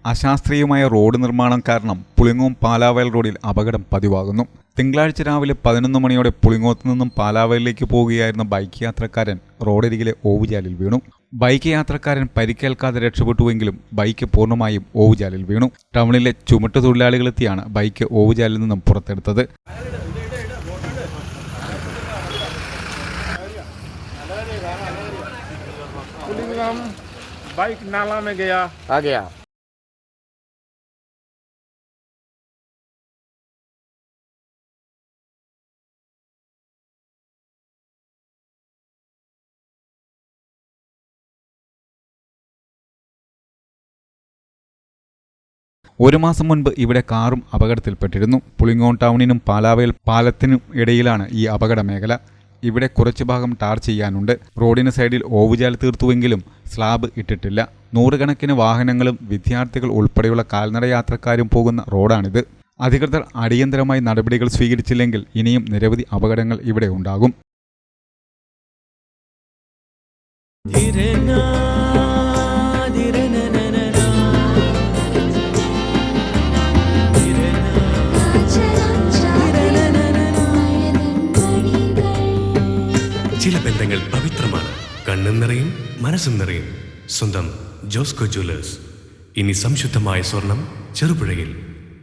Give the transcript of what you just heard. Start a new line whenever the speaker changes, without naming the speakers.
അശാസ്ത്രീയമായ റോഡ് നിർമ്മാണം കാരണം പുളിങ്ങോം പാലാവയൽ റോഡിൽ അപകടം പതിവാകുന്നു. തിങ്കളാഴ്ച രാവിലെ 11 മണിയോടെ പുളിങ്ങോത്ത് നിന്നും പാലാവയലിലേക്ക് പോവുകയായിരുന്ന ബൈക്ക് യാത്രക്കാരൻ റോഡരികിലെ ഓവുചാലിൽ വീണു. ബൈക്ക് യാത്രക്കാരൻ പരിക്കേൽക്കാതെ രക്ഷപ്പെട്ടുവെങ്കിലും ബൈക്ക് പൂർണ്ണമായും ഓവുചാലിൽ വീണു. ടൗണിലെ ചുമട്ടുതൊഴിലാളികളെത്തിയാണ് ബൈക്ക് ഓവുചാലിൽ നിന്നും പുറത്തെടുത്തത്.
बाइक नाला में गया आ गया।
ഒരു മാസം മുൻപ് ഇവിടെ കാറും അപകടത്തിൽപ്പെട്ടിരുന്നു. പുളിങ്ങോം ടൗണിനും പാലാവയൽ പാലത്തിനും ഇടയിലാണ് ഈ അപകട മേഖല. ഇവിടെ കുറച്ചു ഭാഗം ടാർ ചെയ്യാനുണ്ട്. റോഡിന് സൈഡിൽ ഓവുചാൽ തീർത്തുവെങ്കിലും സ്ലാബ് ഇട്ടിട്ടില്ല. നൂറുകണക്കിന് വാഹനങ്ങളും വിദ്യാർത്ഥികൾ ഉൾപ്പെടെയുള്ള കാൽനട യാത്രക്കാരും പോകുന്ന റോഡാണിത്. അധികൃതർ അടിയന്തരമായി നടപടികൾ സ്വീകരിച്ചില്ലെങ്കിൽ ഇനിയും നിരവധി അപകടങ്ങൾ ഇവിടെ ഉണ്ടാകും.
ചില ബന്ധങ്ങൾ പവിത്രമാണ്. കണ്ണും നിറയും മനസ്സും നിറയും. സ്വന്തം ജോസ്കോ ജ്വല്ലേഴ്സ്. ഇനി സംശുദ്ധമായ സ്വർണം ചെറുപുഴയിൽ.